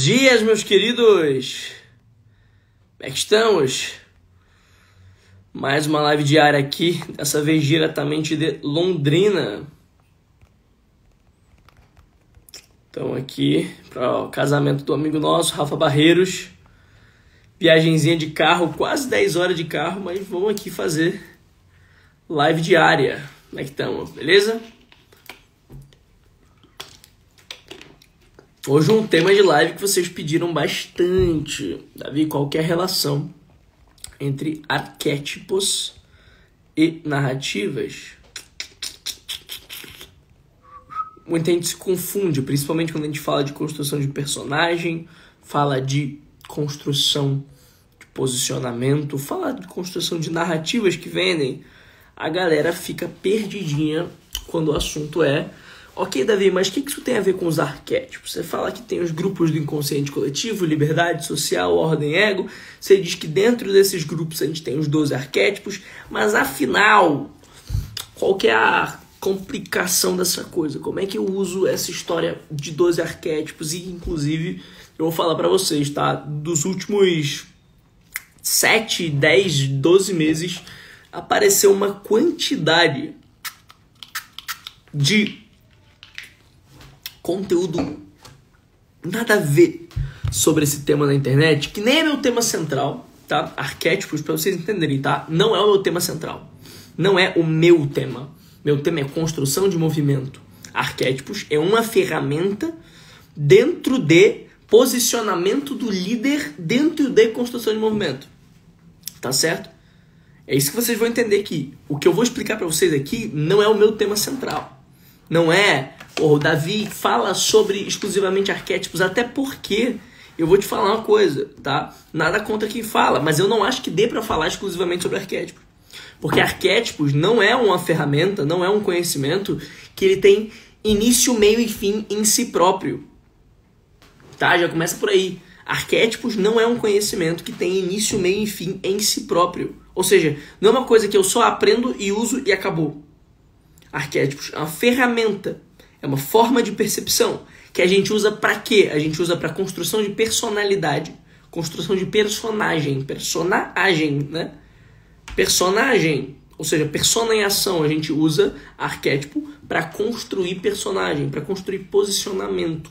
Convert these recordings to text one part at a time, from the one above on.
dias, meus queridos! Como é que estamos? Mais uma live diária aqui, dessa vez diretamente de Londrina. Então aqui para o casamento do amigo nosso, Rafa Barreiros. Viagenzinha de carro, quase 10 horas de carro, mas vamos aqui fazer live diária. Como é que estamos? Beleza? Hoje um tema de live que vocês pediram bastante. Davi, qual que é a relação entre arquétipos e narrativas? Muita gente se confunde, principalmente quando a gente fala de construção de personagem, fala de construção de posicionamento, fala de construção de narrativas que vendem. A galera fica perdidinha quando o assunto é: ok, Davi, mas o que isso tem a ver com os arquétipos? Você fala que tem os grupos do inconsciente coletivo, liberdade social, ordem, ego. Você diz que dentro desses grupos a gente tem os 12 arquétipos, mas afinal, qual que é a complicação dessa coisa? Como é que eu uso essa história de 12 arquétipos? E, inclusive, eu vou falar pra vocês, tá? Dos últimos 7, 10, 12 meses, apareceu uma quantidade de conteúdo nada a ver sobre esse tema na internet, que nem é meu tema central, tá? Arquétipos, pra vocês entenderem, tá? Não é o meu tema central. Não é o meu tema. Meu tema é construção de movimento. Arquétipos é uma ferramenta dentro de posicionamento do líder dentro de construção de movimento. Tá certo? É isso que vocês vão entender aqui. O que eu vou explicar pra vocês aqui não é o meu tema central. Não é, o Davi fala sobre exclusivamente arquétipos, até porque eu vou te falar uma coisa, tá? Nada contra quem fala, mas eu não acho que dê pra falar exclusivamente sobre arquétipos. Porque arquétipos não é uma ferramenta, não é um conhecimento que ele tem início, meio e fim em si próprio. Tá? Já começa por aí. Arquétipos não é um conhecimento que tem início, meio e fim em si próprio. Ou seja, não é uma coisa que eu só aprendo e uso e acabou. Arquétipos é uma ferramenta, é uma forma de percepção que a gente usa para quê? A gente usa para construção de personalidade, construção de personagem, né? Personagem, ou seja, persona em ação. A gente usa arquétipo para construir personagem, para construir posicionamento,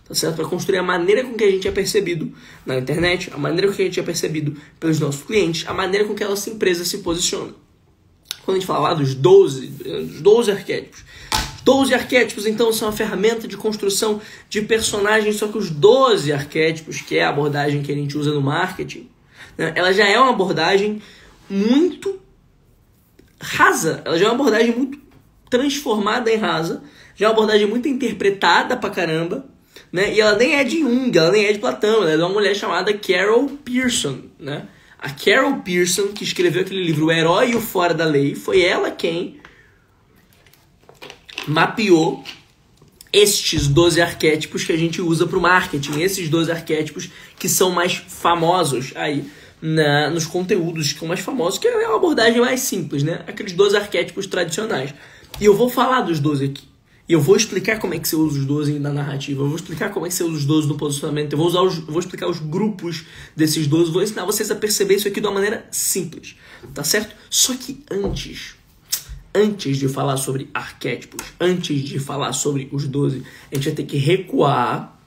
tá certo? Para construir a maneira com que a gente é percebido na internet, a maneira com que a gente é percebido pelos nossos clientes, a maneira com que a nossa empresa se posiciona. Quando a gente fala lá dos 12 arquétipos. 12 arquétipos, então, são uma ferramenta de construção de personagens, só que os 12 arquétipos, que é a abordagem que a gente usa no marketing, né, ela já é uma abordagem muito rasa, ela já é uma abordagem muito transformada em rasa, já é uma abordagem muito interpretada pra caramba, né, e ela nem é de Jung, ela nem é de Platão, ela é de uma mulher chamada Carol Pearson, né? A Carol Pearson, que escreveu aquele livro O Herói e o Fora da Lei, foi ela quem mapeou estes 12 arquétipos que a gente usa para o marketing. Esses 12 arquétipos que são mais famosos aí nos conteúdos, que são mais famosos, que é uma abordagem mais simples, né? Aqueles 12 arquétipos tradicionais. E eu vou falar dos 12 aqui. E eu vou explicar como é que você usa os 12 na narrativa. Eu vou explicar como é que você usa os 12 no posicionamento. Eu vou explicar os grupos desses 12. Vou ensinar vocês a perceber isso aqui de uma maneira simples. Tá certo? Só que antes de falar sobre arquétipos, antes de falar sobre os 12, a gente vai ter que recuar,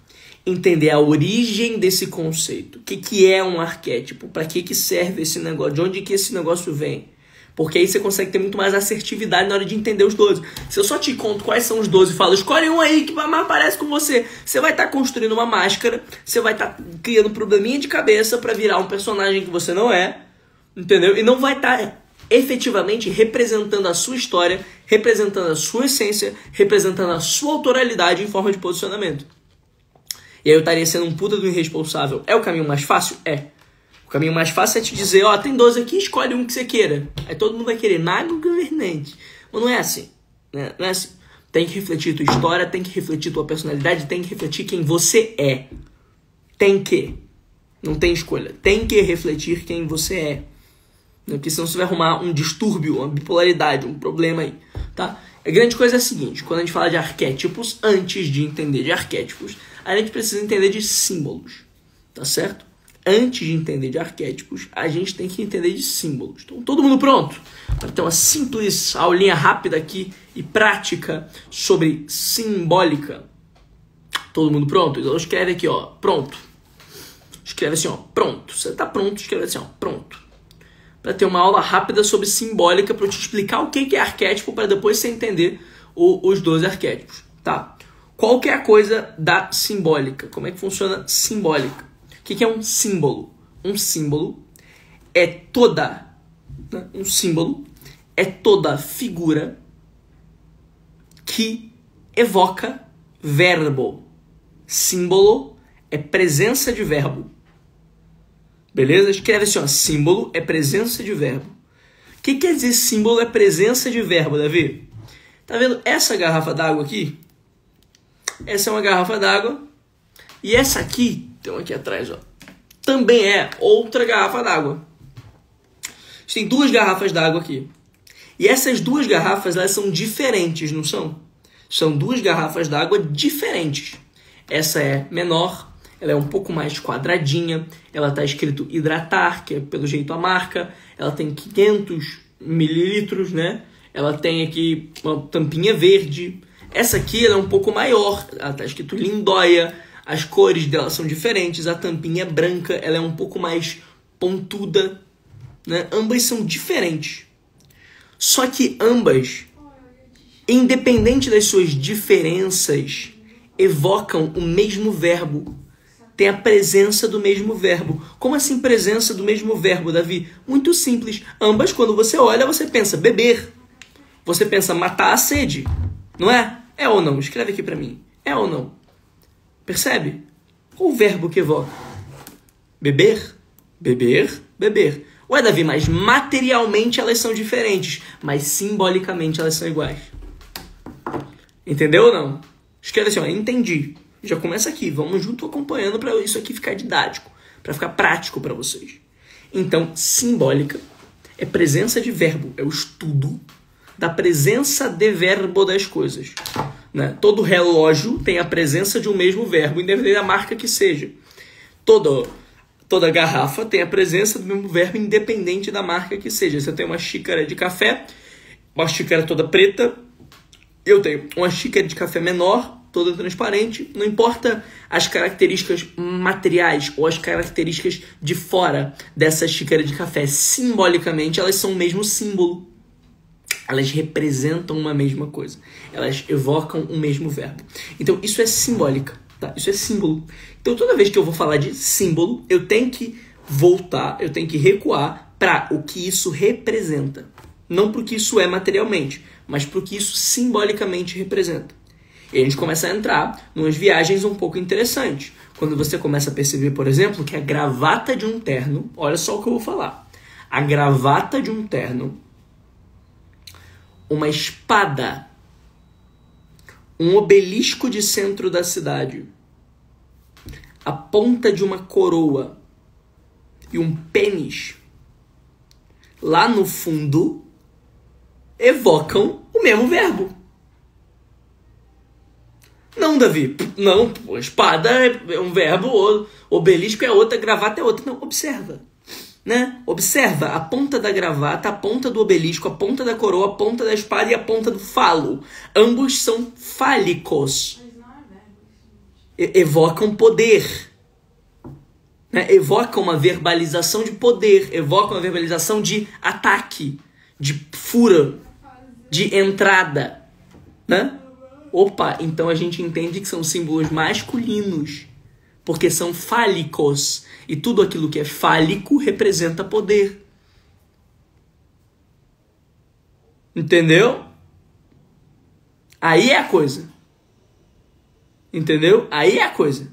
entender a origem desse conceito. O que é um arquétipo? Para que serve esse negócio? De onde que esse negócio vem? Porque aí você consegue ter muito mais assertividade na hora de entender os 12. Se eu só te conto quais são os 12 e falo, escolhe um aí que mais parece com você, você vai estar construindo uma máscara, você vai estar criando um probleminha de cabeça pra virar um personagem que você não é, entendeu? E não vai estar efetivamente representando a sua história, representando a sua essência, representando a sua autoralidade em forma de posicionamento. E aí eu estaria sendo um puta do irresponsável. É o caminho mais fácil? É. O caminho mais fácil é te dizer, ó, tem 12 aqui, escolhe um que você queira. Aí todo mundo vai querer mago governante. Mas não é assim, né? Não é assim. Tem que refletir tua história, tem que refletir tua personalidade, tem que refletir quem você é. Tem que. Não tem escolha. Tem que refletir quem você é. Porque senão você vai arrumar um distúrbio, uma bipolaridade, um problema aí, tá? A grande coisa é a seguinte, quando a gente fala de arquétipos, antes de entender de arquétipos, a gente precisa entender de símbolos, tá certo? Antes de entender de arquétipos, a gente tem que entender de símbolos. Então, todo mundo pronto? Para ter uma simples aulinha rápida aqui e prática sobre simbólica. Todo mundo pronto? Então escreve aqui, ó, pronto. Escreve assim, ó, pronto. Você tá pronto, escreve assim, ó, pronto. Para ter uma aula rápida sobre simbólica, para eu te explicar o que é arquétipo, para depois você entender os 12 arquétipos, tá? Qual que é a coisa da simbólica? Como é que funciona simbólica? O que é um símbolo? Um símbolo é toda, né? Um símbolo é toda figura que evoca verbo. Símbolo é presença de verbo. Beleza? Escreve assim, ó, símbolo é presença de verbo. O que quer dizer símbolo é presença de verbo, Davi? Tá vendo essa garrafa d'água aqui? Essa é uma garrafa d'água. E essa aqui, tem uma aqui atrás, ó, também é outra garrafa d'água. Tem duas garrafas d'água aqui. E essas duas garrafas, elas são diferentes, não são? São duas garrafas d'água diferentes. Essa é menor, ela é um pouco mais quadradinha, ela está escrito hidratar, que é pelo jeito a marca, ela tem 500 mililitros, né? Ela tem aqui uma tampinha verde. Essa aqui ela é um pouco maior, ela está escrito Lindóia, as cores dela são diferentes, a tampinha é branca, ela é um pouco mais pontuda, né? Ambas são diferentes. Só que ambas, independente das suas diferenças, evocam o mesmo verbo. Tem a presença do mesmo verbo. Como assim presença do mesmo verbo, Davi? Muito simples. Ambas, quando você olha, você pensa beber. Você pensa matar a sede. Não é? É ou não? Escreve aqui pra mim. É ou não? Percebe? Qual o verbo que evoca? Beber? Beber? Beber. Ué, Davi, mas materialmente elas são diferentes. Mas simbolicamente elas são iguais. Entendeu ou não? Escreve assim, ó, entendi. Já começa aqui, vamos junto acompanhando para isso aqui ficar didático, para ficar prático para vocês. Então, simbólica é presença de verbo, é o estudo da presença de verbo das coisas. Né? Todo relógio tem a presença de um mesmo verbo, independente da marca que seja. Toda garrafa tem a presença do mesmo verbo, independente da marca que seja. Você tem uma xícara de café, uma xícara toda preta, eu tenho uma xícara de café menor, toda transparente, não importa as características materiais ou as características de fora dessa xícara de café, simbolicamente elas são o mesmo símbolo. Elas representam uma mesma coisa. Elas evocam o mesmo verbo. Então isso é simbólica, tá? Isso é símbolo. Então toda vez que eu vou falar de símbolo, eu tenho que voltar, eu tenho que recuar para o que isso representa. Não para o que isso é materialmente, mas para o que isso simbolicamente representa. E a gente começa a entrar em umas viagens um pouco interessantes. Quando você começa a perceber, por exemplo, que a gravata de um terno... Olha só o que eu vou falar. A gravata de um terno, uma espada, um obelisco de centro da cidade, a ponta de uma coroa e um pênis, lá no fundo, evocam o mesmo verbo. Não, Davi. Não, espada é um verbo, obelisco é outra, gravata é outra. Não, observa. Né? Observa a ponta da gravata, a ponta do obelisco, a ponta da coroa, a ponta da espada e a ponta do falo. Ambos são fálicos. Mas não é verbo. Evocam poder. Né? Evocam uma verbalização de poder. Evocam uma verbalização de ataque, de fura, de entrada. Né? Opa, então a gente entende que são símbolos masculinos, porque são fálicos. E tudo aquilo que é fálico representa poder. Entendeu? Aí é a coisa. Entendeu? Aí é a coisa.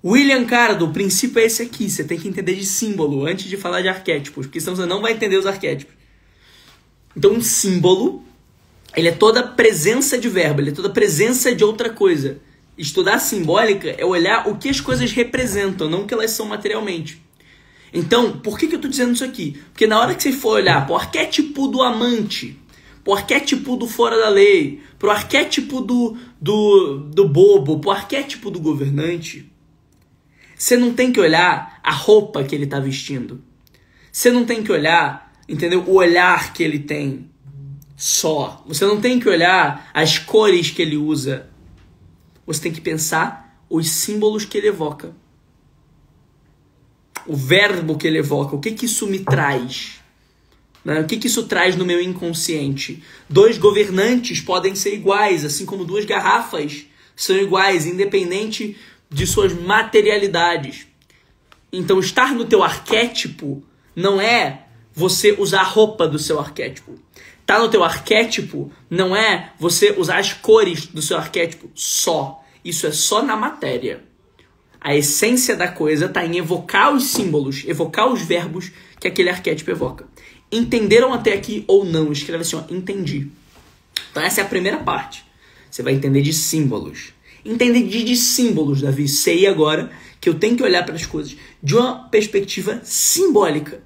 William Cardo, o princípio é esse aqui. Você tem que entender de símbolo antes de falar de arquétipos, porque senão você não vai entender os arquétipos. Então, um símbolo, ele é toda presença de verbo, ele é toda presença de outra coisa. Estudar a simbólica é olhar o que as coisas representam, não o que elas são materialmente. Então, por que eu estou dizendo isso aqui? Porque na hora que você for olhar para o arquétipo do amante, pro arquétipo do fora da lei, pro arquétipo do bobo, pro arquétipo do governante, você não tem que olhar a roupa que ele tá vestindo. Você não tem que olhar, entendeu? O olhar que ele tem só. Você não tem que olhar as cores que ele usa. Você tem que pensar os símbolos que ele evoca. O verbo que ele evoca. O que que isso me traz? Né? O que que isso traz no meu inconsciente? 2 governantes podem ser iguais, assim como 2 garrafas são iguais, independente de suas materialidades. Então, estar no teu arquétipo não é você usar a roupa do seu arquétipo. Estar no teu arquétipo não é você usar as cores do seu arquétipo só. Isso é só na matéria. A essência da coisa está em evocar os símbolos, evocar os verbos que aquele arquétipo evoca. Entenderam até aqui ou não? Escreve assim, ó, entendi. Então essa é a primeira parte. Você vai entender de símbolos. Entender de símbolos, Davi. Sei agora que eu tenho que olhar para as coisas de uma perspectiva simbólica,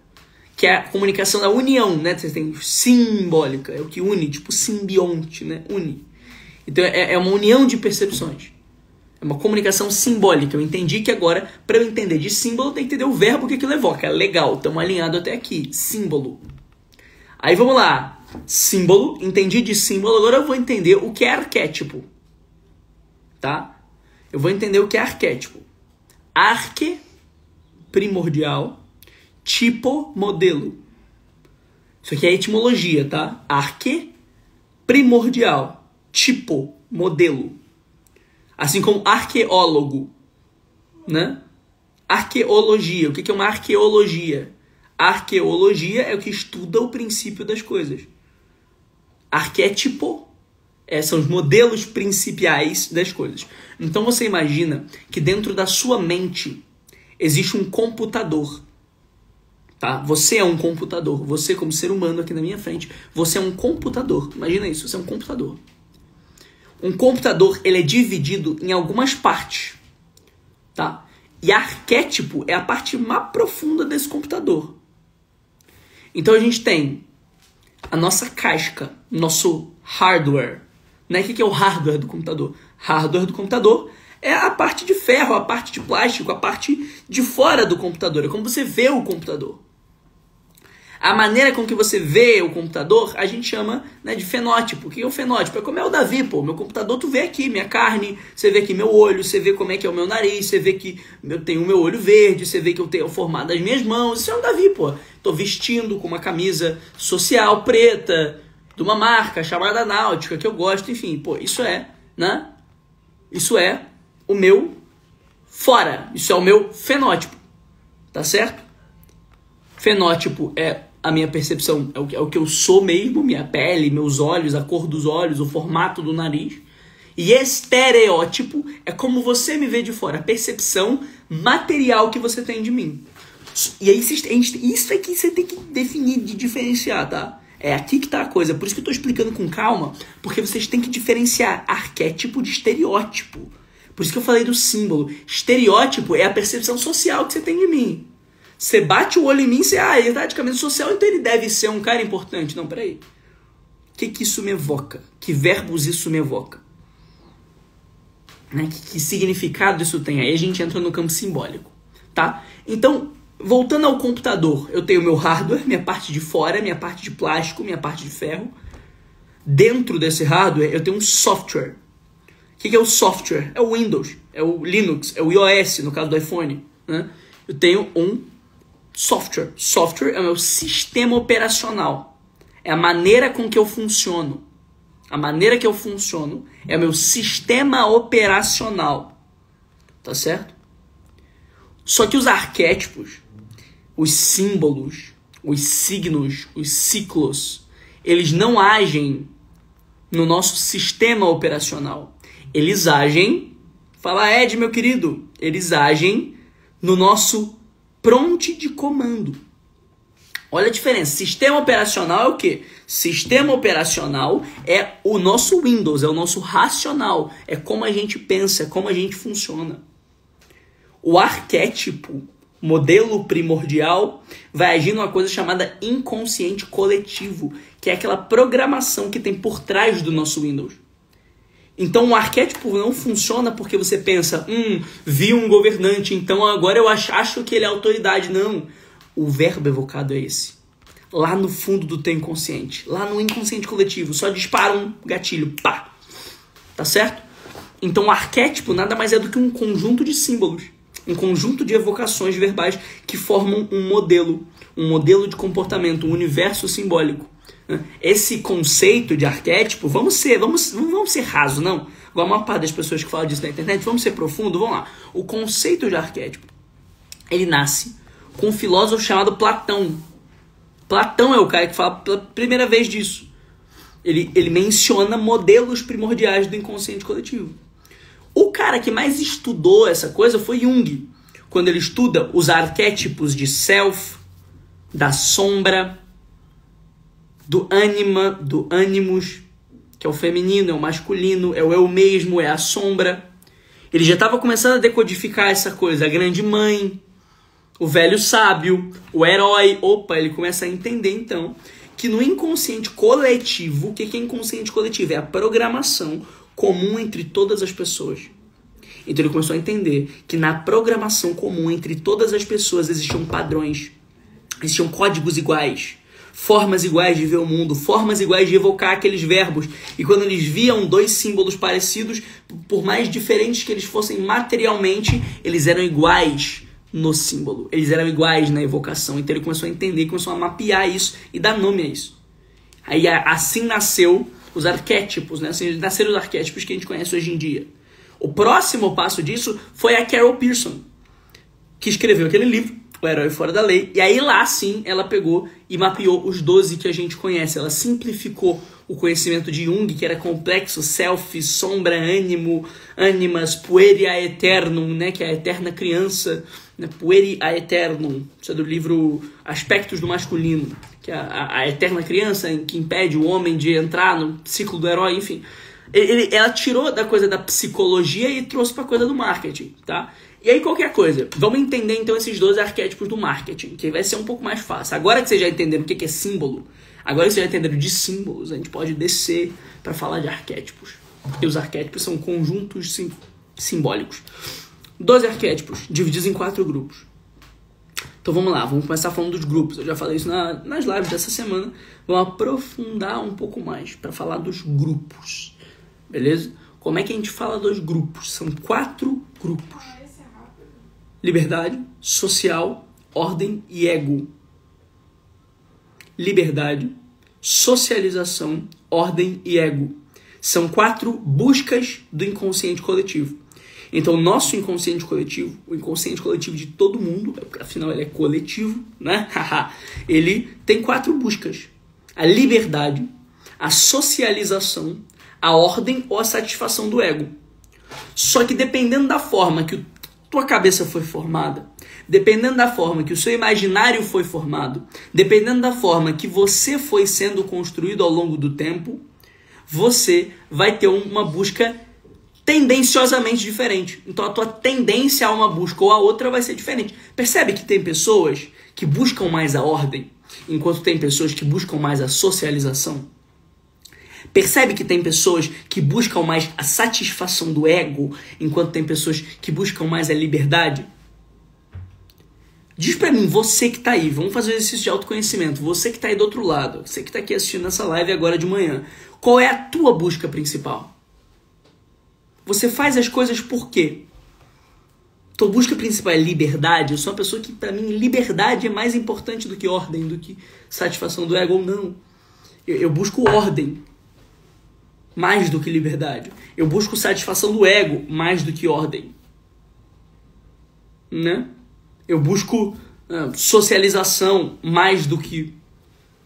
que é a comunicação da união, né? Você tem simbólica, é o que une, tipo simbionte, né? Une. Então é uma união de percepções. É uma comunicação simbólica. Eu entendi que agora, para eu entender de símbolo, eu tenho que entender o verbo que aquilo evoca. Legal, estamos alinhados até aqui. Símbolo. Aí vamos lá. Símbolo, entendi de símbolo, agora eu vou entender o que é arquétipo. Tá? Eu vou entender o que é arquétipo. Arque, primordial. Tipo, modelo. Isso aqui é etimologia, tá? Arque, primordial. Tipo, modelo. Assim como arqueólogo, né? Arqueologia. O que é uma arqueologia? Arqueologia é o que estuda o princípio das coisas. Arquétipo são os modelos principiais das coisas. Então você imagina que dentro da sua mente existe um computador. Tá? Você é um computador. Você, como ser humano aqui na minha frente, você é um computador. Imagina isso, você é um computador. Um computador, ele é dividido em algumas partes, tá? E arquétipo é a parte mais profunda desse computador. Então a gente tem a nossa casca, nosso hardware, né? O que é o hardware do computador? Hardware do computador é a parte de ferro, a parte de plástico, a parte de fora do computador. É como você vê o computador. A maneira com que você vê o computador, a gente chama, né, de fenótipo. O que é o fenótipo? É como é o Davi, pô. Meu computador, tu vê aqui minha carne, você vê aqui meu olho, você vê como é que é o meu nariz, você vê que eu tenho o meu olho verde, você vê que eu tenho o formato das minhas mãos. Isso é o Davi, pô. Tô vestindo com uma camisa social preta, de uma marca chamada Náutica, que eu gosto, enfim. Pô, isso é, né? Isso é o meu fora. Isso é o meu fenótipo. Tá certo? Fenótipo é a minha percepção, é o que eu sou mesmo, minha pele, meus olhos, a cor dos olhos, o formato do nariz. E estereótipo é como você me vê de fora, a percepção material que você tem de mim. E aí isso é que você tem que definir, de diferenciar, tá? É aqui que tá a coisa. Por isso que eu tô explicando com calma, porque vocês têm que diferenciar arquétipo de estereótipo. Por isso que eu falei do símbolo. Estereótipo é a percepção social que você tem de mim. Você bate o olho em mim e você, ele tá de camisa social, então ele deve ser um cara importante. Não, peraí. O que isso me evoca? Que verbos isso me evoca? Né? Que significado isso tem? Aí a gente entra no campo simbólico, tá? Então, voltando ao computador, eu tenho meu hardware, minha parte de fora, minha parte de plástico, minha parte de ferro. Dentro desse hardware, eu tenho um software. O que é o software? É o Windows, é o Linux, é o iOS, no caso do iPhone. Né? Eu tenho um software. Software é o meu sistema operacional. É a maneira com que eu funciono. A maneira que eu funciono é o meu sistema operacional. Tá certo? Só que os arquétipos, os símbolos, os signos, os ciclos, eles não agem no nosso sistema operacional. Eles agem, fala Ed, meu querido, eles agem no nosso pronto de comando. Olha a diferença. Sistema operacional é o quê? Sistema operacional é o nosso Windows, é o nosso racional. É como a gente pensa, é como a gente funciona. O arquétipo modelo primordial, vai agir numa coisa chamada inconsciente coletivo, que é aquela programação que tem por trás do nosso Windows. Então o arquétipo não funciona porque você pensa, vi um governante, então agora eu acho que ele é autoridade. Não, o verbo evocado é esse. Lá no fundo do teu inconsciente, lá no inconsciente coletivo, só dispara um gatilho, pá, tá certo? Então o arquétipo nada mais é do que um conjunto de símbolos, um conjunto de evocações verbais que formam um modelo de comportamento, um universo simbólico. Esse conceito de arquétipo, vamos ser raso, não. Igual a maior parte das pessoas que falam disso na internet, vamos ser profundo, vamos lá. O conceito de arquétipo, ele nasce com um filósofo chamado Platão. Platão é o cara que fala pela primeira vez disso. Ele menciona modelos primordiais do inconsciente coletivo. O cara que mais estudou essa coisa foi Jung, quando ele estuda os arquétipos de self, da sombra, do ânima, do ânimos, que é o feminino, é o masculino, é o eu mesmo, é a sombra. Ele já estava começando a decodificar essa coisa, a grande mãe, o velho sábio, o herói. Opa, ele começa a entender então que no inconsciente coletivo, o que é inconsciente coletivo? É a programação comum entre todas as pessoas. Então ele começou a entender que na programação comum entre todas as pessoas existiam padrões, existiam códigos iguais, formas iguais de ver o mundo, formas iguais de evocar aqueles verbos. E quando eles viam dois símbolos parecidos, por mais diferentes que eles fossem materialmente, eles eram iguais no símbolo. Eles eram iguais na evocação. Então ele começou a entender, começou a mapear isso e dar nome a isso. Aí assim nasceu os arquétipos, né? Assim nasceram os arquétipos que a gente conhece hoje em dia. O próximo passo disso foi a Carol Pearson, que escreveu aquele livro, O Herói Fora da Lei. E aí lá sim ela pegou e mapeou os 12 que a gente conhece. Ela simplificou o conhecimento de Jung, que era complexo, self, sombra, ânimo, animas, pueri aeternum, né, que é a eterna criança, né, pueri aeternum, isso é do livro Aspectos do Masculino, que é a eterna criança que impede o homem de entrar no ciclo do herói, enfim. Ela tirou da coisa da psicologia e trouxe para a coisa do marketing, tá? E aí qualquer coisa, vamos entender então esses 12 arquétipos do marketing, que vai ser um pouco mais fácil. Agora que vocês já entenderam o que é símbolo, agora que vocês já entenderam de símbolos, a gente pode descer para falar de arquétipos. E os arquétipos são conjuntos simbólicos. 12 arquétipos, divididos em 4 grupos. Então vamos lá, vamos começar falando dos grupos. Eu já falei isso nas lives dessa semana. Vamos aprofundar um pouco mais para falar dos grupos. Beleza? Como é que a gente fala dos grupos? São 4 grupos. Liberdade, social, ordem e ego. Liberdade, socialização, ordem e ego. São 4 buscas do inconsciente coletivo. Então, o nosso inconsciente coletivo, o inconsciente coletivo de todo mundo, afinal ele é coletivo, né? Ele tem 4 buscas. A liberdade, a socialização, a ordem ou a satisfação do ego. Só que dependendo da forma que tua cabeça foi formada, dependendo da forma que o seu imaginário foi formado, dependendo da forma que você foi sendo construído ao longo do tempo, você vai ter uma busca tendenciosamente diferente. Então a tua tendência a uma busca ou a outra vai ser diferente. Percebe que tem pessoas que buscam mais a ordem, enquanto tem pessoas que buscam mais a socialização? Percebe que tem pessoas que buscam mais a satisfação do ego, enquanto tem pessoas que buscam mais a liberdade? Diz pra mim, você que tá aí, vamos fazer um exercício de autoconhecimento, você que tá aí do outro lado, você que tá aqui assistindo essa live agora de manhã, qual é a tua busca principal? Você faz as coisas por quê? Tua busca principal é liberdade? Eu sou uma pessoa que, pra mim, liberdade é mais importante do que ordem, do que satisfação do ego ou não. Eu busco ordem mais do que liberdade. Eu busco satisfação do ego mais do que ordem. Né? Eu busco socialização mais do que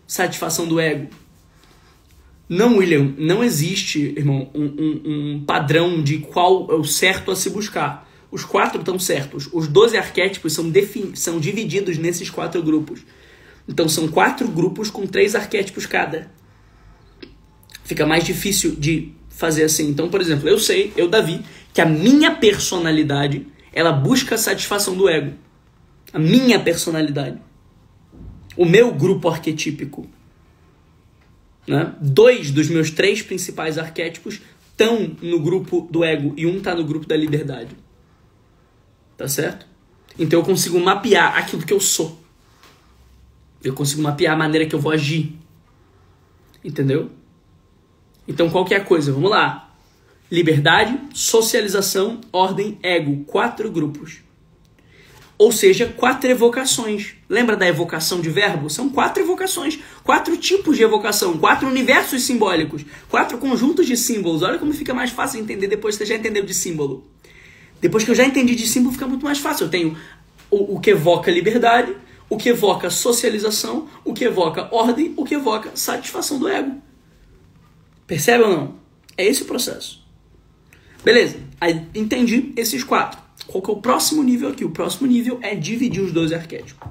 satisfação do ego. Não, William, não existe, irmão, um padrão de qual é o certo a se buscar. Os 4 estão certos. Os 12 arquétipos são divididos nesses 4 grupos. Então são 4 grupos com 3 arquétipos cada. Fica mais difícil de fazer assim. Então, por exemplo, eu, Davi, que a minha personalidade, ela busca a satisfação do ego. a minha personalidade, o meu grupo arquetípico. Né? 2 dos meus 3 principais arquétipos estão no grupo do ego e um está no grupo da liberdade. Tá certo? Então eu consigo mapear aquilo que eu sou. Eu consigo mapear a maneira que eu vou agir. Entendeu? Então qual que é a coisa? Vamos lá. Liberdade, socialização, ordem, ego. 4 grupos. Ou seja, 4 evocações. Lembra da evocação de verbo? São 4 evocações. 4 tipos de evocação. 4 universos simbólicos. 4 conjuntos de símbolos. Olha como fica mais fácil entender depois que você já entendeu de símbolo. Depois que eu já entendi de símbolo, fica muito mais fácil. Eu tenho o que evoca liberdade, o que evoca socialização, o que evoca ordem, o que evoca satisfação do ego. Percebe ou não? É esse o processo. Beleza, aí entendi esses 4. Qual que é o próximo nível aqui? O próximo nível é dividir os 12 arquétipos.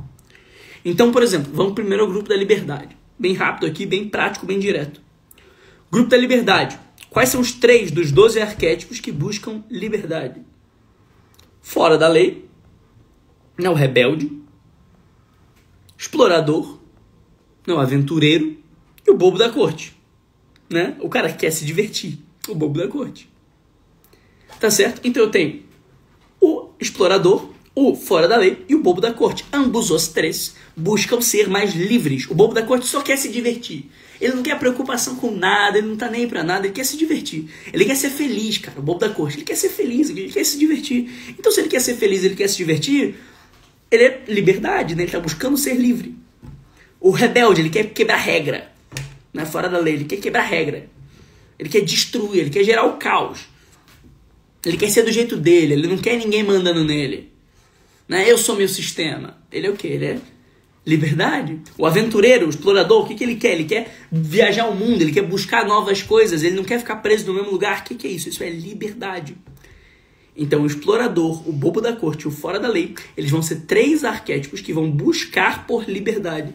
Então, por exemplo, vamos primeiro ao grupo da liberdade. Bem rápido aqui, bem prático, bem direto. Grupo da liberdade. Quais são os 3 dos 12 arquétipos que buscam liberdade? Fora da lei, não, rebelde, explorador, não, aventureiro e o bobo da corte. Né? O cara que quer se divertir, o bobo da corte. Tá certo? Então eu tenho o explorador, o fora da lei e o bobo da corte. Ambos os 3 buscam ser mais livres. O bobo da corte só quer se divertir. Ele não quer preocupação com nada, ele não tá nem pra nada, ele quer se divertir. Ele quer ser feliz, cara, o bobo da corte. Ele quer ser feliz, ele quer se divertir. Então se ele quer ser feliz, ele quer se divertir, ele é liberdade, né? Ele tá buscando ser livre. O rebelde, ele quer quebrar regra. Né? Fora da lei, ele quer quebrar regra. Ele quer destruir, ele quer gerar o caos. Ele quer ser do jeito dele, ele não quer ninguém mandando nele. Né? Eu sou meu sistema. Ele é o quê? Ele é liberdade. O aventureiro, o explorador, o que ele quer? Ele quer viajar o mundo, ele quer buscar novas coisas, ele não quer ficar preso no mesmo lugar. O que é isso? Isso é liberdade. Então o explorador, o bobo da corte e o fora da lei, eles vão ser 3 arquétipos que vão buscar por liberdade.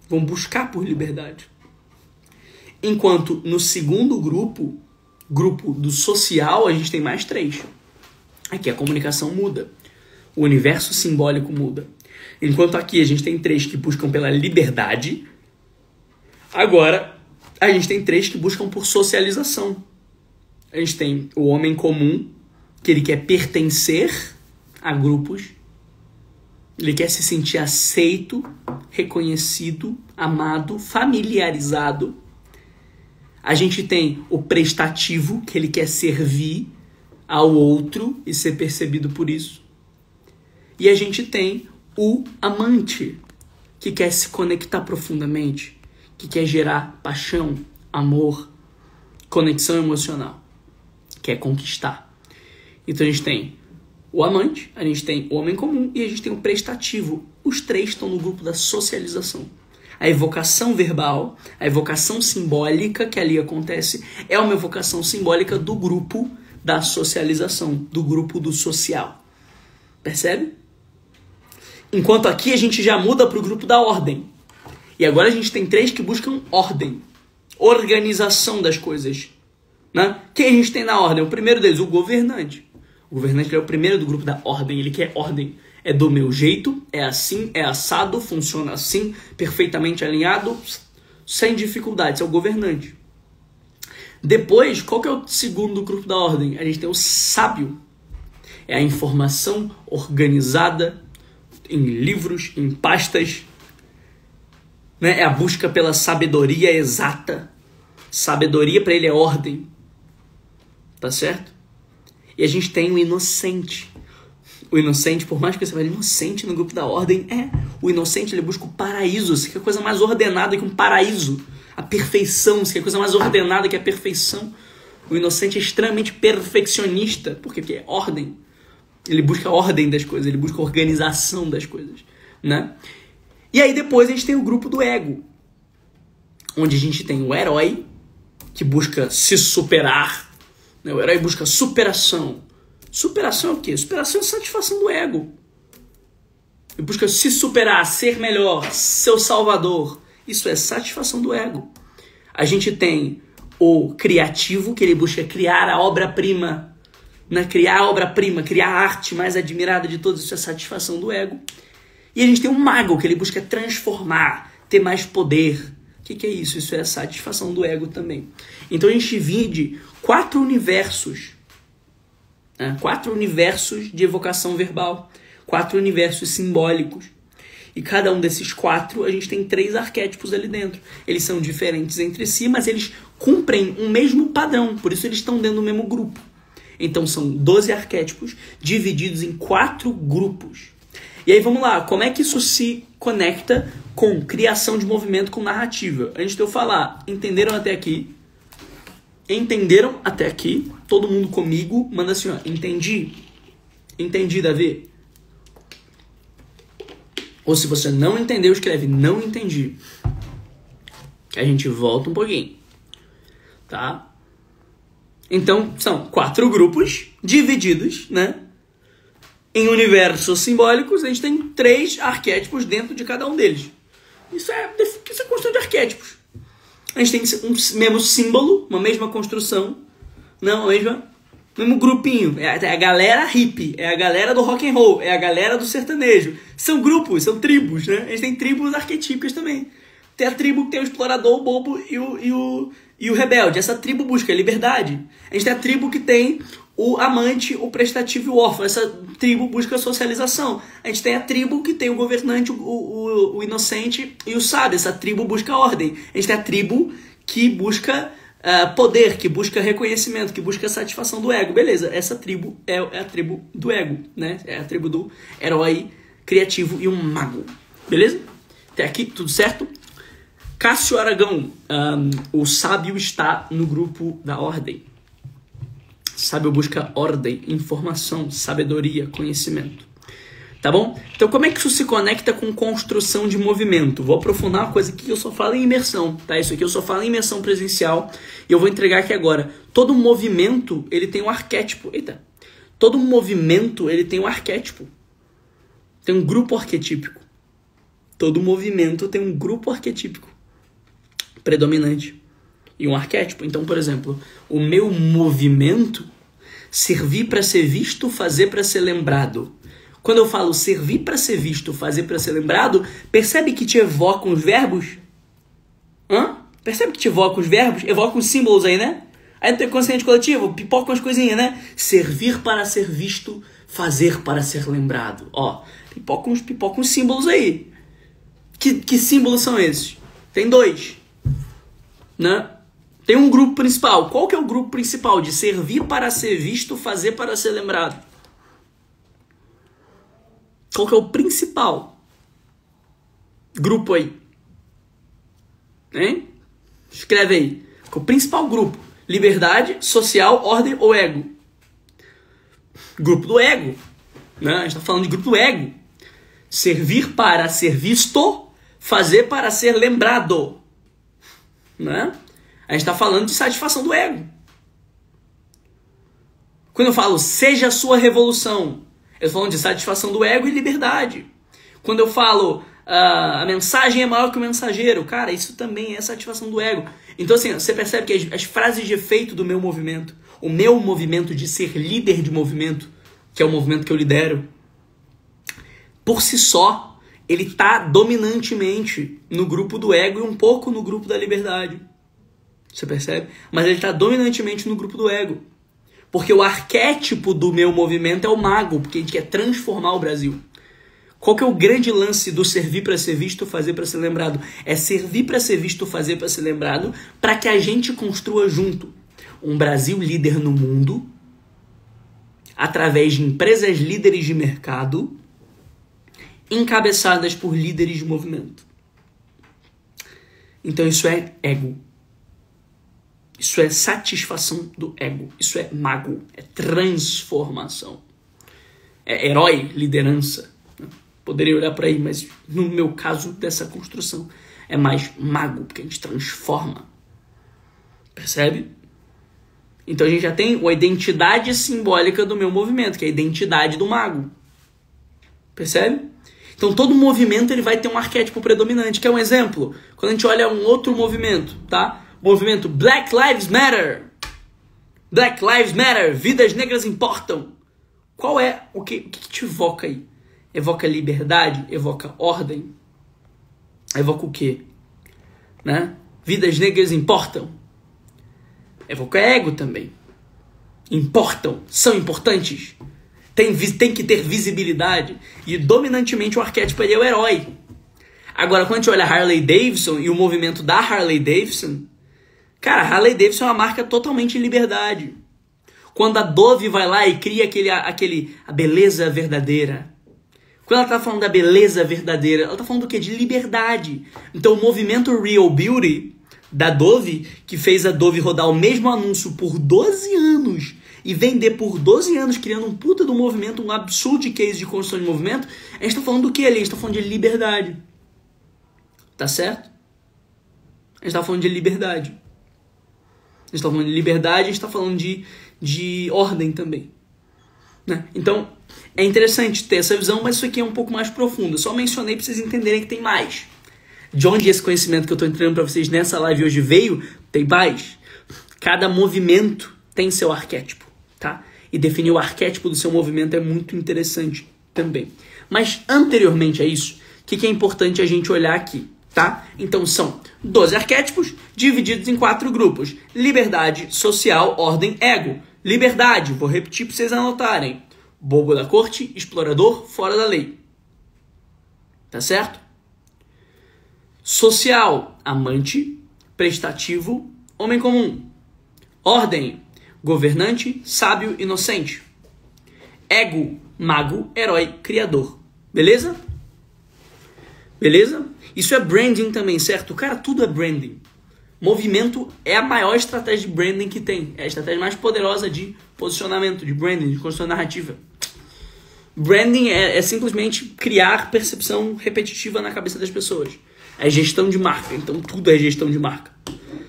Vão buscar por liberdade. Enquanto no segundo grupo do social, a gente tem mais 3. Aqui a comunicação muda. O universo simbólico muda. Enquanto aqui a gente tem 3 que buscam pela liberdade, agora a gente tem 3 que buscam por socialização. A gente tem o homem comum, que ele quer pertencer a grupos, ele quer se sentir aceito, reconhecido, amado, familiarizado. A gente tem o prestativo, que ele quer servir ao outro e ser percebido por isso. E a gente tem o amante, que quer se conectar profundamente, que quer gerar paixão, amor, conexão emocional, quer conquistar. Então a gente tem o amante, a gente tem o homem comum e a gente tem o prestativo. Os 3 estão no grupo da socialização. A evocação verbal, a evocação simbólica que ali acontece, é uma evocação simbólica do grupo da socialização, do grupo do social. Percebe? Enquanto aqui a gente já muda para o grupo da ordem. E agora a gente tem 3 que buscam ordem, organização das coisas. Né? Quem a gente tem na ordem? O primeiro deles, o governante. O governante é o primeiro do grupo da ordem, ele quer ordem. É do meu jeito, é assim, é assado, funciona assim, perfeitamente alinhado, sem dificuldades. É o governante. Depois, qual que é o segundo grupo da ordem? A gente tem o sábio. É a informação organizada em livros, em pastas. Né? É a busca pela sabedoria exata. Sabedoria para ele é ordem. Tá certo? E a gente tem o inocente. O inocente, por mais que você fale inocente no grupo da ordem, o inocente ele busca o paraíso. Você quer coisa mais ordenada que um paraíso. A perfeição, você quer coisa mais ordenada que a perfeição. O inocente é extremamente perfeccionista, porque é ordem. Ele busca a ordem das coisas, ele busca a organização das coisas, né? E aí depois a gente tem o grupo do ego, onde a gente tem o herói, que busca se superar, né? O herói busca superação. Superação é o quê? Superação é satisfação do ego. Ele busca se superar, ser melhor, ser o salvador. Isso é satisfação do ego. A gente tem o criativo, que ele busca criar a obra-prima, né? Criar a obra-prima, criar a arte mais admirada de todos, isso é satisfação do ego. E a gente tem um mago, que ele busca transformar, ter mais poder. O que é isso? Isso é a satisfação do ego também. Então a gente divide 4 universos, né? 4 universos de evocação verbal, 4 universos simbólicos. E cada um desses 4, a gente tem 3 arquétipos ali dentro. Eles são diferentes entre si, mas eles cumprem um mesmo padrão, por isso eles estão dentro do mesmo grupo. Então são 12 arquétipos divididos em 4 grupos. E aí vamos lá, como é que isso se conecta com criação de movimento, com narrativa? Antes de eu falar, entenderam até aqui? Entenderam até aqui? Todo mundo comigo? Manda assim, ó, entendi? Entendi, Davi? Ou se você não entendeu, escreve não entendi. Que a gente volta um pouquinho. Tá? Então, são 4 grupos divididos, né? Em universos simbólicos, a gente tem 3 arquétipos dentro de cada um deles. Isso é construção de arquétipos. A gente tem um mesmo símbolo, uma mesma construção, não, mesmo grupinho. É a galera hippie, é a galera do rock and roll, é a galera do sertanejo. São grupos, são tribos, né? A gente tem tribos arquetípicas também. Tem a tribo que tem o explorador, o bobo e o rebelde. Essa tribo busca liberdade. A gente tem a tribo que tem o amante, o prestativo e o órfão. Essa tribo busca socialização. A gente tem a tribo que tem o governante, o inocente e o sábio. Essa tribo busca ordem. A gente tem a tribo que busca poder, que busca reconhecimento, que busca satisfação do ego. Beleza, essa tribo é a tribo do ego, né? É a tribo do herói criativo e um mago. Beleza? Até aqui, tudo certo? Cássio Aragão, o sábio está no grupo da ordem. Sábio busca ordem, informação, sabedoria, conhecimento. Tá bom? Então como é que isso se conecta com construção de movimento? Vou aprofundar uma coisa aqui que eu só falo em imersão, tá? Isso aqui eu só falo em imersão presencial e eu vou entregar aqui agora. Todo movimento, ele tem um arquétipo. Eita! Todo movimento, ele tem um arquétipo. Tem um grupo arquetípico. Todo movimento tem um grupo arquetípico predominante e um arquétipo. Então, por exemplo, o meu movimento, servir para ser visto, fazer para ser lembrado. Quando eu falo servir para ser visto, fazer para ser lembrado, percebe que te evocam os verbos? Percebe que te evocam os verbos? Evocam os símbolos aí, né? Aí no teu consciente coletivo, pipocam as coisinhas, né? Servir para ser visto, fazer para ser lembrado. Ó, pipocam os símbolos aí. Que símbolos são esses? Tem 2. Né? Tem um grupo principal. Qual que é o grupo principal? De servir para ser visto, fazer para ser lembrado. Qual que é o principal grupo aí? Hein? Escreve aí. Qual é o principal grupo? Liberdade, social, ordem ou ego? Grupo do ego. Né? A gente está falando de grupo do ego. Servir para ser visto, fazer para ser lembrado. Né? A gente está falando de satisfação do ego. Quando eu falo seja a sua revolução, eu estou falando de satisfação do ego e liberdade. Quando eu falo a mensagem é maior que o mensageiro, cara, isso também é satisfação do ego. Então assim, você percebe que as frases de efeito do meu movimento, o meu movimento de ser líder de movimento, que é o movimento que eu lidero, por si só, ele está dominantemente no grupo do ego e um pouco no grupo da liberdade. Você percebe? Mas ele está dominantemente no grupo do ego. Porque o arquétipo do meu movimento é o mago, porque a gente quer transformar o Brasil. Qual que é o grande lance do servir para ser visto, fazer para ser lembrado? É servir para ser visto, fazer para ser lembrado, para que a gente construa junto um Brasil líder no mundo, através de empresas líderes de mercado, encabeçadas por líderes de movimento. Então isso é ego. Isso é satisfação do ego. Isso é mago. É transformação. É herói, liderança. Poderia olhar para aí, mas no meu caso dessa construção é mais mago, porque a gente transforma. Percebe? Então a gente já tem a identidade simbólica do meu movimento, que é a identidade do mago. Percebe? Então todo movimento ele vai ter um arquétipo predominante. Quer um exemplo? Quando a gente olha um outro movimento, tá? Movimento Black Lives Matter. Black Lives Matter, vidas negras importam. Qual é, o que te evoca aí? Evoca liberdade? Evoca ordem? Evoca o quê? Né? Vidas negras importam. Evoca ego também. Importam, são importantes. Tem que ter visibilidade. E dominantemente o arquétipo é o herói. Agora, quando a gente olha a Harley Davidson e o movimento da Harley Davidson, cara, a Harley Davidson é uma marca totalmente em liberdade. Quando a Dove vai lá e cria a beleza verdadeira. Quando ela tá falando da beleza verdadeira, ela tá falando do quê? De liberdade. Então o movimento Real Beauty da Dove, que fez a Dove rodar o mesmo anúncio por 12 anos e vender por 12 anos, criando um puta do movimento, um absurdo case de construção de movimento, a gente tá falando do que ali? A gente tá falando de liberdade. Tá certo? A gente tá falando de liberdade. A gente tá falando de liberdade, a gente tá falando de ordem também. Né? Então, é interessante ter essa visão, mas isso aqui é um pouco mais profundo. Eu só mencionei para vocês entenderem que tem mais. De onde esse conhecimento que eu estou entregando para vocês nessa live hoje veio, tem mais. Cada movimento tem seu arquétipo, tá? E definir o arquétipo do seu movimento é muito interessante também. Mas, anteriormente a isso, o que é importante a gente olhar aqui, tá? Então, são 12 arquétipos divididos em 4 grupos. Liberdade, social, ordem, ego. Liberdade, vou repetir para vocês anotarem. Bobo da corte, explorador, fora da lei. Tá certo? Social, amante, prestativo, homem comum. Ordem, governante, sábio, inocente. Ego, mago, herói, criador. Beleza? Beleza? Isso é branding também, certo? Cara, tudo é branding. Movimento é a maior estratégia de branding que tem. É a estratégia mais poderosa de posicionamento, de branding, de construção narrativa. Branding é simplesmente criar percepção repetitiva na cabeça das pessoas. É gestão de marca, então tudo é gestão de marca.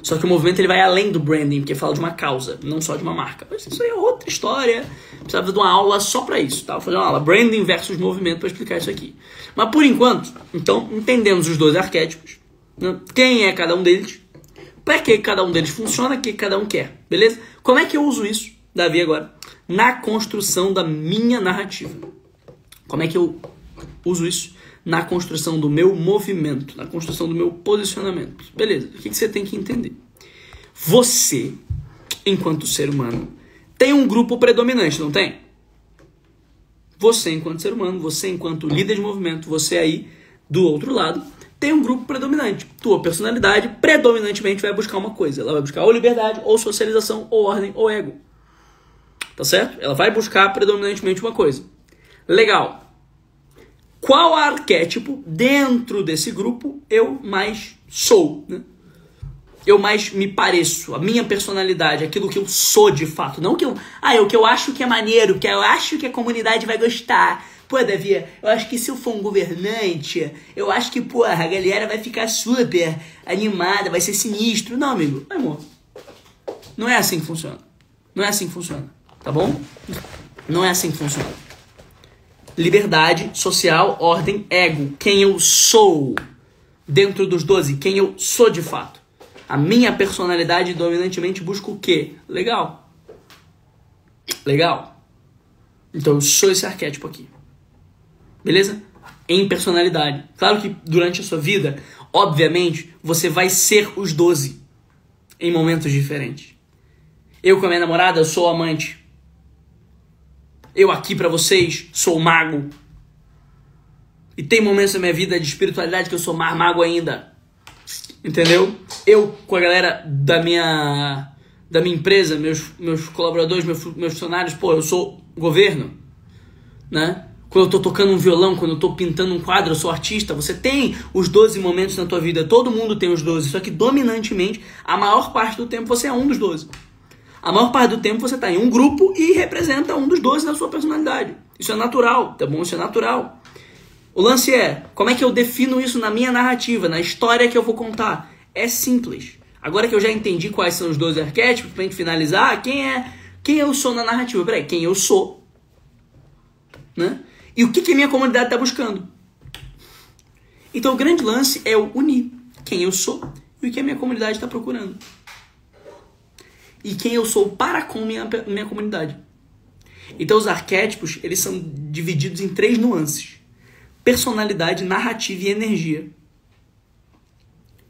Só que o movimento ele vai além do branding, porque fala de uma causa, não só de uma marca. Mas isso aí é outra história. Precisava de uma aula só para isso, tá? Vou fazer uma aula branding versus movimento para explicar isso aqui. Mas por enquanto, então, entendemos os 12 arquétipos, né? Quem é cada um deles, para que cada um deles funciona, o que cada um quer, beleza? Como é que eu uso isso, Davi, agora? Na construção da minha narrativa. Como é que eu uso isso? Na construção do meu movimento, na construção do meu posicionamento. Beleza, o que você tem que entender? Você, enquanto ser humano, tem um grupo predominante, não tem? Você, enquanto ser humano, você, enquanto líder de movimento, você aí, do outro lado, tem um grupo predominante. Tua personalidade, predominantemente, vai buscar uma coisa. Ela vai buscar ou liberdade, ou socialização, ou ordem, ou ego. Tá certo? Ela vai buscar predominantemente uma coisa. Legal. Qual arquétipo dentro desse grupo eu mais sou, né? Eu mais me pareço, a minha personalidade, aquilo que eu sou de fato. Não que eu... o que eu acho que é maneiro, que eu acho que a comunidade vai gostar. Pô, Davi, eu acho que se eu for um governante, eu acho que, pô, a galera vai ficar super animada, vai ser sinistro. Não, amigo, amor. Não é assim que funciona. Não é assim que funciona, tá bom? Não é assim que funciona. Liberdade, social, ordem, ego. Quem eu sou dentro dos 12. Quem eu sou de fato. A minha personalidade dominantemente busca o quê? Legal. Legal. Então eu sou esse arquétipo aqui. Beleza? Em personalidade. Claro que durante a sua vida, obviamente, você vai ser os 12. Em momentos diferentes. Eu com a minha namorada, eu sou amante. Eu aqui pra vocês sou mago. E tem momentos da minha vida de espiritualidade que eu sou mais mago ainda. Entendeu? Eu com a galera da minha empresa, meus colaboradores, meus funcionários, pô, eu sou governo. Né? Quando eu tô tocando um violão, quando eu tô pintando um quadro, eu sou artista. Você tem os 12 momentos na tua vida. Todo mundo tem os 12. Só que dominantemente, a maior parte do tempo você é um dos 12. A maior parte do tempo você está em um grupo e representa um dos 12 da sua personalidade. Isso é natural, tá bom? Isso é natural. O lance é, como é que eu defino isso na minha narrativa, na história que eu vou contar? É simples. Agora que eu já entendi quais são os 12 arquétipos, pra gente finalizar, quem eu sou na narrativa? Peraí, quem eu sou, né? E o que a minha comunidade está buscando? Então o grande lance é eu unir quem eu sou e o que a minha comunidade está procurando. e quem eu sou para com minha comunidade. Então os arquétipos, eles são divididos em 3 nuances: personalidade, narrativa e energia.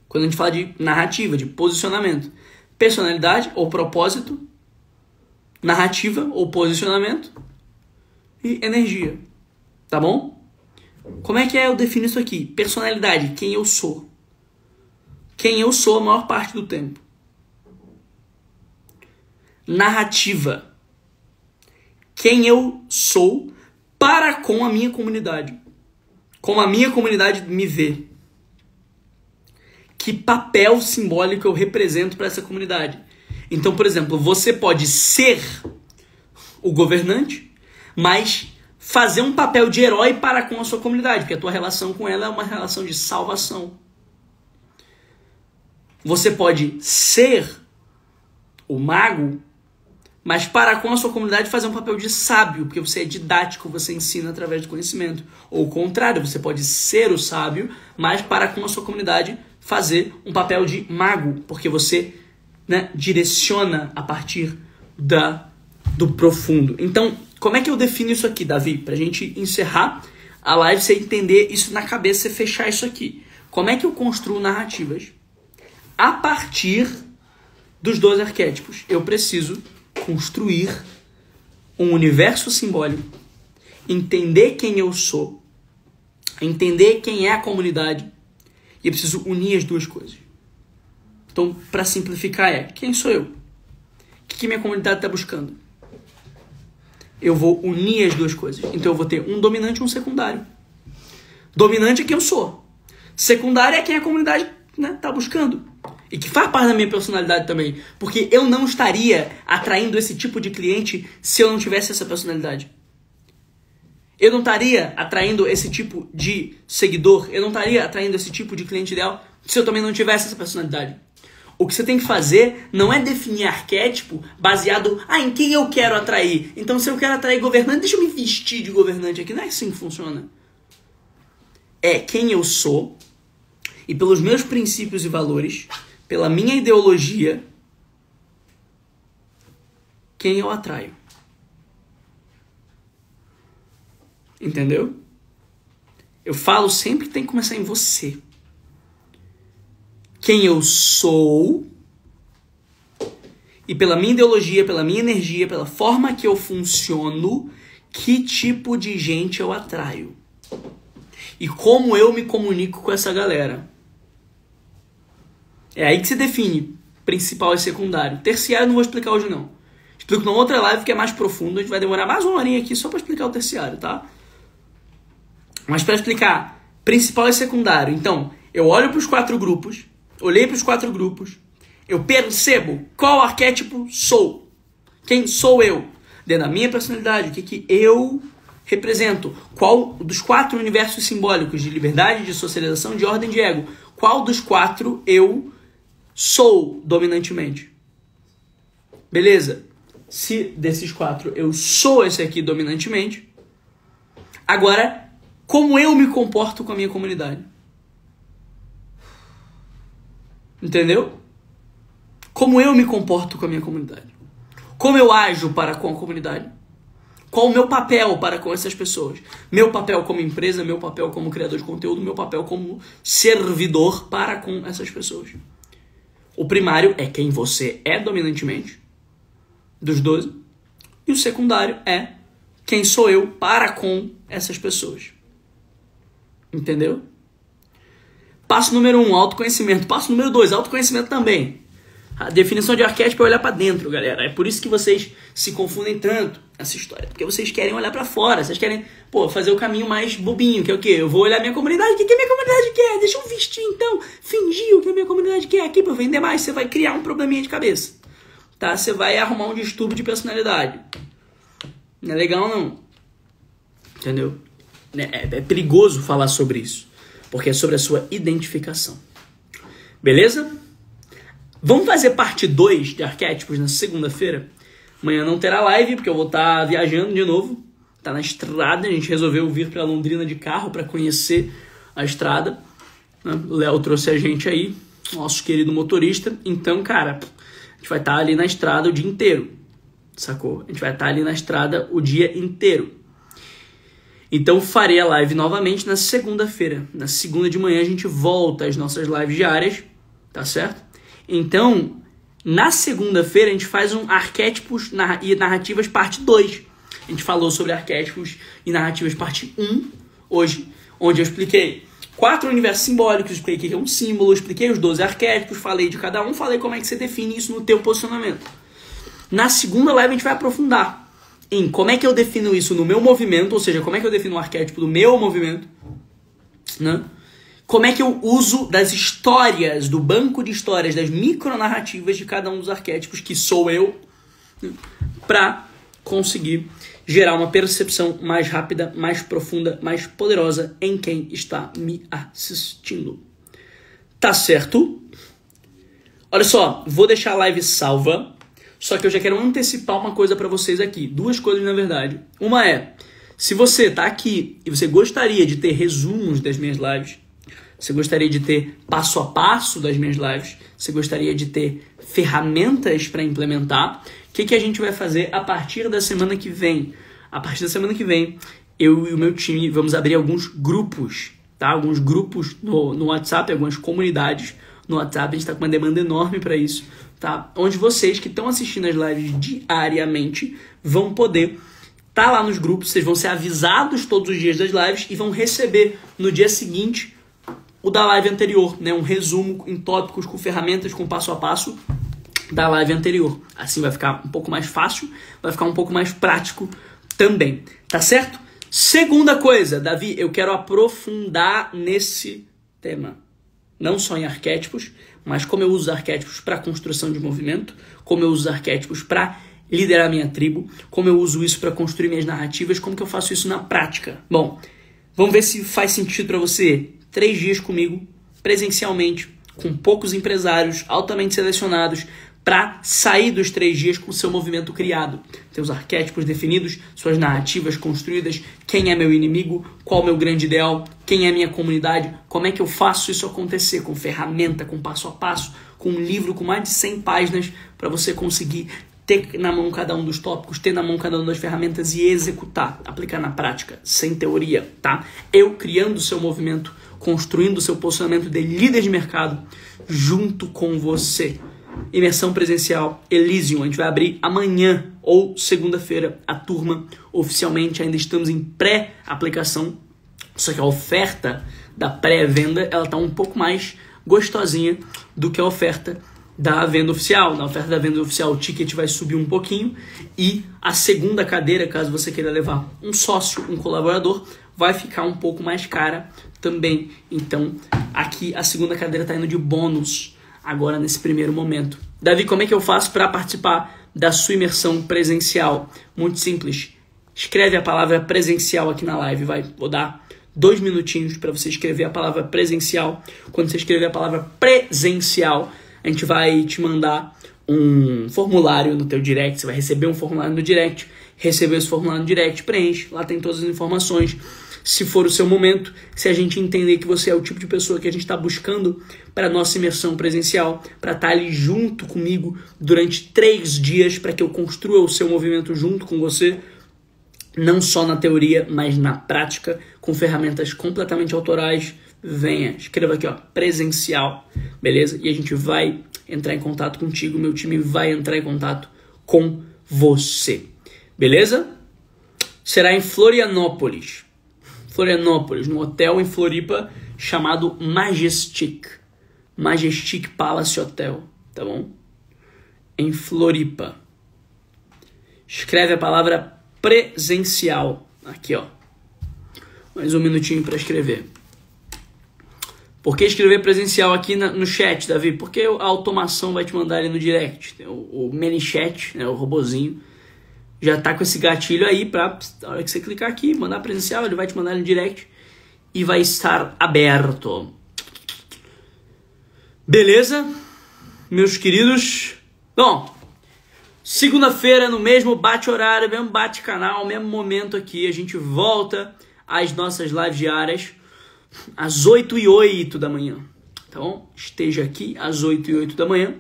Quando a gente fala de narrativa, de posicionamento, personalidade ou propósito, narrativa ou posicionamento e energia. Tá bom? Como é que eu defino isso aqui? Personalidade, quem eu sou. Quem eu sou a maior parte do tempo. Narrativa, quem eu sou para com a minha comunidade. Como a minha comunidade me vê. Que papel simbólico eu represento para essa comunidade. Então, por exemplo, você pode ser o governante, mas fazer um papel de herói para com a sua comunidade, porque a tua relação com ela é uma relação de salvação. Você pode ser o mago, mas para com a sua comunidade fazer um papel de sábio, porque você é didático, você ensina através do conhecimento. Ou o contrário, você pode ser o sábio, mas para com a sua comunidade fazer um papel de mago, porque você, né, direciona a partir do profundo. Então, como é que eu defino isso aqui, Davi? Pra gente encerrar a live, você entender isso na cabeça, você fechar isso aqui. Como é que eu construo narrativas? A partir dos 2 arquétipos, eu preciso construir um universo simbólico, entender quem eu sou, entender quem é a comunidade, e eu preciso unir as 2 coisas. Então, para simplificar, quem sou eu? O que minha comunidade está buscando? Eu vou unir as 2 coisas. Então, eu vou ter um dominante e um secundário. Dominante é quem eu sou. Secundário é quem a comunidade, né, está buscando. E que faz parte da minha personalidade também. Porque eu não estaria atraindo esse tipo de cliente se eu não tivesse essa personalidade. Eu não estaria atraindo esse tipo de seguidor. Eu não estaria atraindo esse tipo de cliente ideal se eu também não tivesse essa personalidade. O que você tem que fazer não é definir arquétipo baseado em quem eu quero atrair. Então, se eu quero atrair governante, deixa eu me vestir de governante aqui. Não é assim que funciona. É quem eu sou e pelos meus princípios e valores, pela minha ideologia, quem eu atraio. Entendeu? Eu falo sempre que tem que começar em você. Quem eu sou e pela minha ideologia, pela minha energia, pela forma que eu funciono, que tipo de gente eu atraio. E como eu me comunico com essa galera. É aí que se define principal e secundário. Terciário eu não vou explicar hoje não. Explico numa outra live que é mais profundo. A gente vai demorar mais uma horinha aqui só para explicar o terciário, tá? Mas para explicar principal e secundário. Então, eu olho para os 4 grupos. Olhei para os 4 grupos. Eu percebo qual arquétipo sou. Quem sou eu? Dentro da minha personalidade, o que eu represento. Qual dos 4 universos simbólicos de liberdade, de socialização, de ordem, de ego. Qual dos 4 eu sou dominantemente? Beleza? Se desses 4 eu sou esse aqui dominantemente, agora, como eu me comporto com a minha comunidade? Entendeu? Como eu me comporto com a minha comunidade? Como eu ajo para com a comunidade? Qual o meu papel para com essas pessoas? Meu papel como empresa, meu papel como criador de conteúdo, meu papel como servidor para com essas pessoas. O primário é quem você é dominantemente, dos 12. E o secundário é quem sou eu para com essas pessoas. Entendeu? Passo número 1, autoconhecimento. Passo número 2, autoconhecimento também. A definição de arquétipo é olhar pra dentro, galera. É por isso que vocês se confundem tanto nessa história. Porque vocês querem olhar pra fora. Vocês querem, fazer o caminho mais bobinho, que é o quê? Eu vou olhar minha comunidade. O que a minha comunidade quer? Deixa eu vestir, então. Fingir o que a minha comunidade quer aqui pra vender mais. Você vai criar um probleminha de cabeça. Tá? Você vai arrumar um distúrbio de personalidade. Não é legal, não. Entendeu? É perigoso falar sobre isso. Porque é sobre a sua identificação. Beleza? Vamos fazer parte 2 de arquétipos na segunda-feira. Amanhã não terá live, porque eu vou estar viajando de novo. Tá na estrada, a gente resolveu vir para Londrina de carro para conhecer a estrada. O Léo trouxe a gente aí, nosso querido motorista. Então, cara, A gente vai estar ali na estrada o dia inteiro, sacou? A gente vai estar ali na estrada o dia inteiro. Então farei a live novamente na segunda-feira. Na segunda de manhã a gente volta às nossas lives diárias, tá certo? Então, na segunda-feira a gente faz um arquétipos e narrativas parte 2. A gente falou sobre arquétipos e narrativas parte 1 hoje, onde eu expliquei 4 universos simbólicos, expliquei o que é um símbolo, expliquei os 12 arquétipos, falei de cada um, falei como é que você define isso no teu posicionamento. Na segunda live a gente vai aprofundar em como é que eu defino isso no meu movimento, ou seja, como é que eu defino o arquétipo do meu movimento, né? Como é que eu uso das histórias, do banco de histórias, das micronarrativas de cada um dos arquétipos, que sou eu, né? Para conseguir gerar uma percepção mais rápida, mais profunda, mais poderosa em quem está me assistindo. Tá certo? Olha só, vou deixar a live salva. Só que eu já quero antecipar uma coisa para vocês aqui. 2 coisas, na verdade. Uma é, se você tá aqui e você gostaria de ter resumos das minhas lives, você gostaria de ter passo a passo das minhas lives, você gostaria de ter ferramentas para implementar, o que a gente vai fazer a partir da semana que vem? A partir da semana que vem, eu e o meu time vamos abrir alguns grupos, tá? Alguns grupos no WhatsApp, algumas comunidades no WhatsApp. A gente está com uma demanda enorme para isso. Tá? Onde vocês que estão assistindo as lives diariamente vão poder estar lá nos grupos, vocês vão ser avisados todos os dias das lives e vão receber no dia seguinte o da live anterior, né? Um resumo em tópicos, com ferramentas, com passo a passo da live anterior. Assim vai ficar um pouco mais fácil, vai ficar um pouco mais prático também, tá certo? Segunda coisa, Davi, eu quero aprofundar nesse tema. Não só em arquétipos, mas como eu uso os arquétipos para construção de movimento, como eu uso os arquétipos para liderar minha tribo, como eu uso isso para construir minhas narrativas, como que eu faço isso na prática. Bom, vamos ver se faz sentido para você. 3 dias comigo, presencialmente, com poucos empresários altamente selecionados, para sair dos 3 dias com o seu movimento criado. Ter os arquétipos definidos, suas narrativas construídas, quem é meu inimigo, qual é o meu grande ideal, quem é a minha comunidade, como é que eu faço isso acontecer, com ferramenta, com passo a passo, com um livro com mais de 100 páginas, para você conseguir ter na mão cada um dos tópicos, ter na mão cada uma das ferramentas e executar, aplicar na prática, sem teoria, tá? Eu criando o seu movimento, construindo o seu posicionamento de líder de mercado, junto com você. Imersão presencial Elysium, a gente vai abrir amanhã ou segunda-feira a turma oficialmente, ainda estamos em pré-aplicação, só que a oferta da pré-venda, ela tá um pouco mais gostosinha do que a oferta da venda oficial. Na oferta da venda oficial o ticket vai subir um pouquinho e a segunda cadeira, caso você queira levar um sócio, um colaborador, vai ficar um pouco mais cara também. Então aqui a segunda cadeira tá indo de bônus agora nesse primeiro momento. Davi, como é que eu faço para participar da sua imersão presencial? Muito simples. Escreve a palavra presencial aqui na live. Vou dar 2 minutinhos para você escrever a palavra presencial. Quando você escrever a palavra presencial, a gente vai te mandar um formulário no teu direct. Você vai receber um formulário no direct. Receber esse formulário no direct, preenche. Lá tem todas as informações. Se for o seu momento, se a gente entender que você é o tipo de pessoa que a gente está buscando para a nossa imersão presencial, para estar ali junto comigo durante 3 dias, para que eu construa o seu movimento junto com você, não só na teoria, mas na prática, com ferramentas completamente autorais, venha, escreva aqui, ó, presencial, beleza? E a gente vai entrar em contato contigo, meu time vai entrar em contato com você, beleza? Será em Florianópolis, num hotel em Floripa chamado Majestic Palace Hotel, tá bom? Em Floripa. Escreve a palavra presencial aqui, ó. Mais um minutinho para escrever. Por que escrever presencial aqui no chat, Davi? Porque a automação vai te mandar ali no direct. O ManyChat, né, o robozinho, já tá com esse gatilho aí pra, na hora que você clicar aqui, mandar presencial, ele vai te mandar no direct e vai estar aberto. Beleza? Meus queridos? Bom, segunda-feira no mesmo bate-horário, mesmo bate-canal, mesmo momento aqui, a gente volta às nossas lives diárias às 8h08 da manhã, tá bom? Esteja aqui às 8h08 da manhã.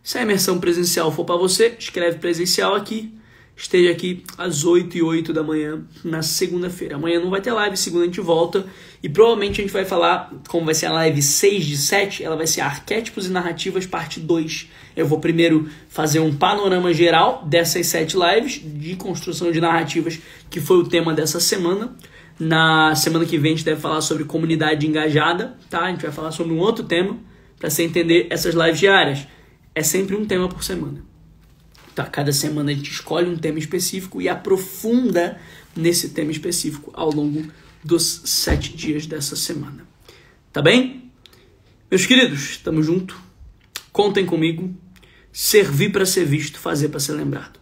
Se a imersão presencial for para você, escreve presencial aqui. Esteja aqui às 8h08 da manhã na segunda-feira. Amanhã não vai ter live, segunda a gente volta. E provavelmente a gente vai falar, como vai ser a live 6/7, ela vai ser Arquétipos e Narrativas, parte 2. Eu vou primeiro fazer um panorama geral dessas 7 lives de construção de narrativas, que foi o tema dessa semana. Na semana que vem a gente deve falar sobre comunidade engajada, tá? A gente vai falar sobre um outro tema, para você entender essas lives diárias. É sempre um tema por semana. Tá, cada semana a gente escolhe um tema específico e aprofunda nesse tema específico ao longo dos 7 dias dessa semana. Tá bem? Meus queridos, tamo junto. Contem comigo. Servir para ser visto, fazer para ser lembrado.